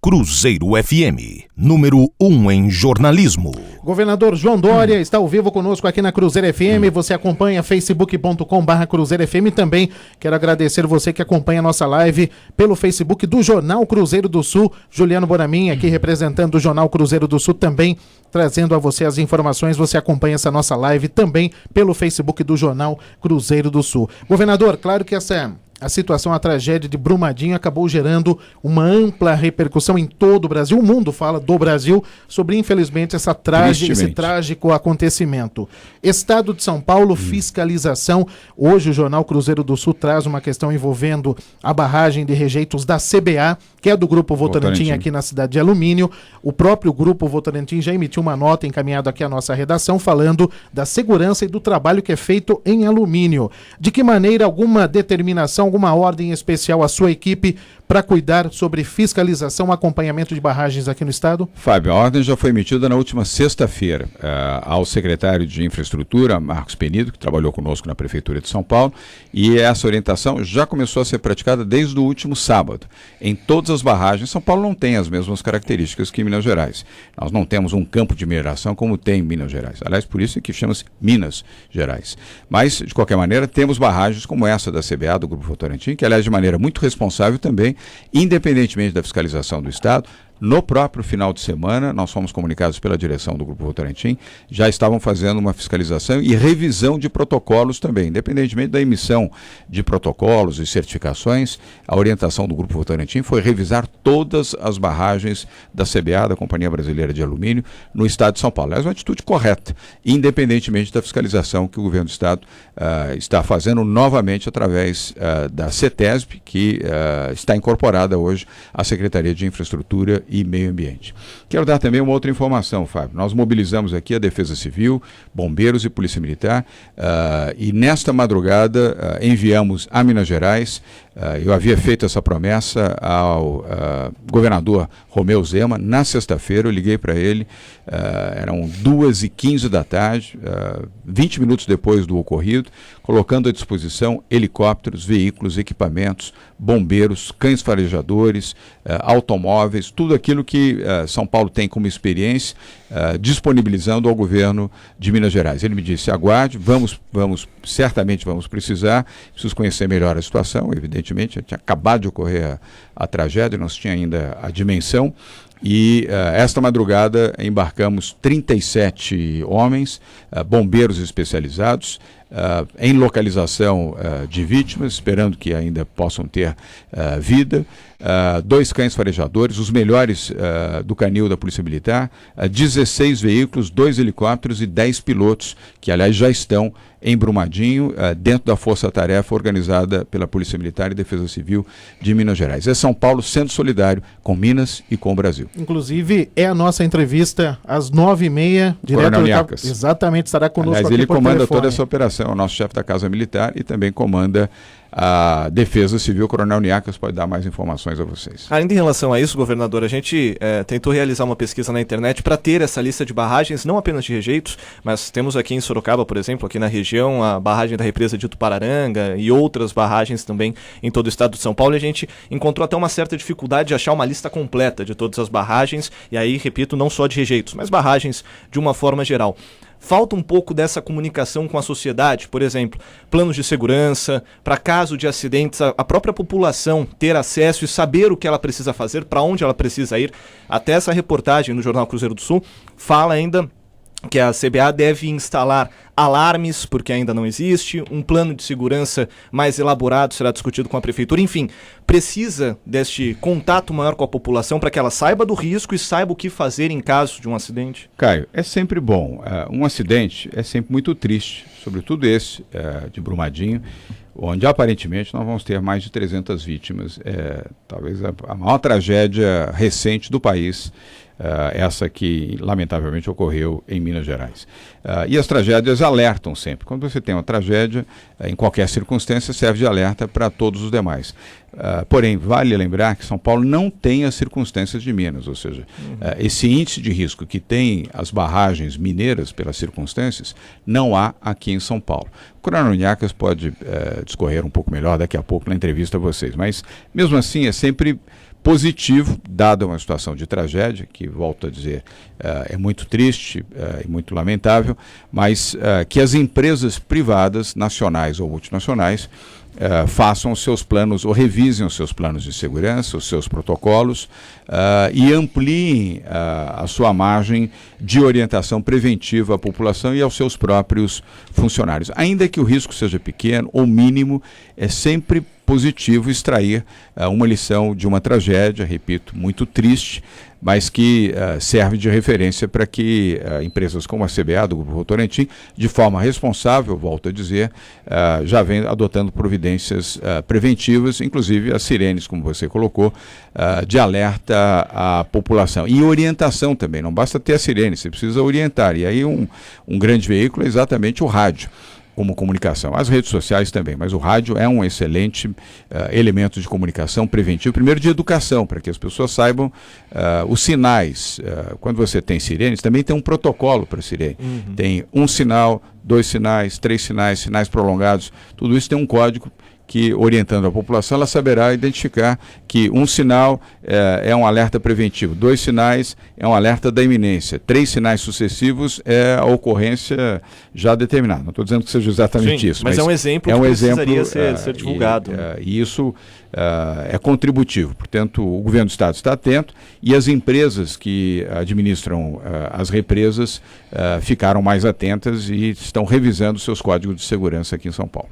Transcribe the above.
Cruzeiro FM, número 1 em jornalismo. Governador João Dória está ao vivo conosco aqui na Cruzeiro FM. Você acompanha facebook.com/Cruzeiro FM. Também quero agradecer você que acompanha a nossa live pelo Facebook do Jornal Cruzeiro do Sul. Juliano Boramin aqui representando o Jornal Cruzeiro do Sul, também trazendo a você as informações. Você acompanha essa nossa live também pelo Facebook do Jornal Cruzeiro do Sul. Governador, claro que a situação, a tragédia de Brumadinho acabou gerando uma ampla repercussão em todo o Brasil. O mundo fala do Brasil sobre, infelizmente, esse trágico acontecimento. Estado de São Paulo, fiscalização. Hoje o Jornal Cruzeiro do Sul traz uma questão envolvendo a barragem de rejeitos da CBA, que é do Grupo Votorantim aqui na cidade de Alumínio. O próprio Grupo Votorantim já emitiu uma nota encaminhada aqui à nossa redação falando da segurança e do trabalho que é feito em alumínio. De que maneira alguma determinação, alguma ordem especial à sua equipe para cuidar sobre fiscalização e acompanhamento de barragens aqui no estado? Fábio, a ordem já foi emitida na última sexta-feira ao secretário de Infraestrutura, Marcos Penido, que trabalhou conosco na Prefeitura de São Paulo, e essa orientação já começou a ser praticada desde o último sábado. Em todas as barragens, São Paulo não tem as mesmas características que Minas Gerais. Nós não temos um campo de mineração como tem em Minas Gerais. Aliás, por isso é que chama-se Minas Gerais. Mas, de qualquer maneira, temos barragens como essa da CBA, do Grupo Votorantim, que, aliás, de maneira muito responsável também, independentemente da fiscalização do Estado. No próprio final de semana, nós fomos comunicados pela direção do Grupo Votorantim, já estavam fazendo uma fiscalização e revisão de protocolos também. Independentemente da emissão de protocolos e certificações, a orientação do Grupo Votorantim foi revisar todas as barragens da CBA, da Companhia Brasileira de Alumínio, no estado de São Paulo. É uma atitude correta, independentemente da fiscalização que o governo do estado está fazendo novamente através da CETESB, que está incorporada hoje à Secretaria de Infraestrutura e Meio Ambiente. Quero dar também uma outra informação, Fábio. Nós mobilizamos aqui a Defesa Civil, Bombeiros e Polícia Militar, e nesta madrugada enviamos a Minas Gerais. Eu havia feito essa promessa ao governador Romeu Zema. Na sexta-feira eu liguei para ele, eram 2h15 da tarde, 20 minutos depois do ocorrido, colocando à disposição helicópteros, veículos, equipamentos, bombeiros, cães farejadores, automóveis, tudo aquilo que São Paulo tem como experiência, disponibilizando ao governo de Minas Gerais. Ele me disse: aguarde, certamente vamos precisar, preciso conhecer melhor a situação, evidentemente, tinha acabado de ocorrer a tragédia, não se tinha ainda a dimensão. E esta madrugada embarcamos 37 homens, bombeiros especializados, em localização de vítimas, esperando que ainda possam ter vida, 2 cães farejadores, os melhores do canil da Polícia Militar, 16 veículos, 2 helicópteros e 10 pilotos, que aliás já estão em Brumadinho, dentro da força-tarefa organizada pela Polícia Militar e Defesa Civil de Minas Gerais. É São Paulo sendo solidário com Minas e com o Brasil. Inclusive, é a nossa entrevista às 9h30. Coronel Niacas. Exatamente, estará conosco. Aliás, aqui ele por comanda telefone. toda essa operação, é o nosso chefe da Casa Militar e também comanda a Defesa Civil. O Coronel Niacas pode dar mais informações a vocês. Ainda em relação a isso, governador, a gente tentou realizar uma pesquisa na internet para ter essa lista de barragens, não apenas de rejeitos, mas temos aqui em Sorocaba, por exemplo, aqui na região, a barragem da represa de Itupararanga e outras barragens também em todo o estado de São Paulo, e a gente encontrou até uma certa dificuldade de achar uma lista completa de todas as barragens, e aí, repito, não só de rejeitos, mas barragens de uma forma geral. Falta um pouco dessa comunicação com a sociedade, por exemplo, planos de segurança, para caso de acidentes, a própria população ter acesso e saber o que ela precisa fazer, para onde ela precisa ir. Até essa reportagem no Jornal Cruzeiro do Sul fala ainda que a CBA deve instalar alarmes, porque ainda não existe, um plano de segurança mais elaborado será discutido com a prefeitura, enfim, precisa deste contato maior com a população para que ela saiba do risco e saiba o que fazer em caso de um acidente. Caio, é sempre bom, um acidente é sempre muito triste, sobretudo esse de Brumadinho, onde aparentemente nós vamos ter mais de 300 vítimas, talvez a maior tragédia recente do país, essa que lamentavelmente ocorreu em Minas Gerais. E as tragédias alertam sempre. Quando você tem uma tragédia, em qualquer circunstância, serve de alerta para todos os demais. Porém, vale lembrar que São Paulo não tem as circunstâncias de Minas, ou seja, esse índice de risco que tem as barragens mineiras pelas circunstâncias, não há aqui em São Paulo. O Coronel Niacas pode discorrer um pouco melhor daqui a pouco na entrevista a vocês, mas mesmo assim é sempre positivo, dada uma situação de tragédia, que, volto a dizer, é muito triste e muito lamentável, mas que as empresas privadas, nacionais ou multinacionais, façam os seus planos ou revisem os seus planos de segurança, os seus protocolos e ampliem a sua margem de orientação preventiva à população e aos seus próprios funcionários. Ainda que o risco seja pequeno ou mínimo, é sempre positivo extrair uma lição de uma tragédia, repito, muito triste, mas que serve de referência para que empresas como a CBA, do Grupo Votorantim, de forma responsável, volto a dizer, já vem adotando providências preventivas, inclusive as sirenes, como você colocou, de alerta à população. E orientação também, não basta ter a sirene, você precisa orientar. E aí um grande veículo é exatamente o rádio, como comunicação. As redes sociais também, mas o rádio é um excelente elemento de comunicação preventivo, primeiro de educação, para que as pessoas saibam os sinais. Quando você tem sirenes, também tem um protocolo para sirene. Tem um sinal, 2 sinais, 3 sinais, sinais prolongados, tudo isso tem um código que, orientando a população, ela saberá identificar que um sinal é um alerta preventivo, 2 sinais é um alerta da iminência, 3 sinais sucessivos é a ocorrência já determinada. Não estou dizendo que seja exatamente isso. Mas é um exemplo que precisaria ser divulgado. E isso é contributivo. Portanto, o governo do Estado está atento e as empresas que administram as represas ficaram mais atentas e estão revisando seus códigos de segurança aqui em São Paulo.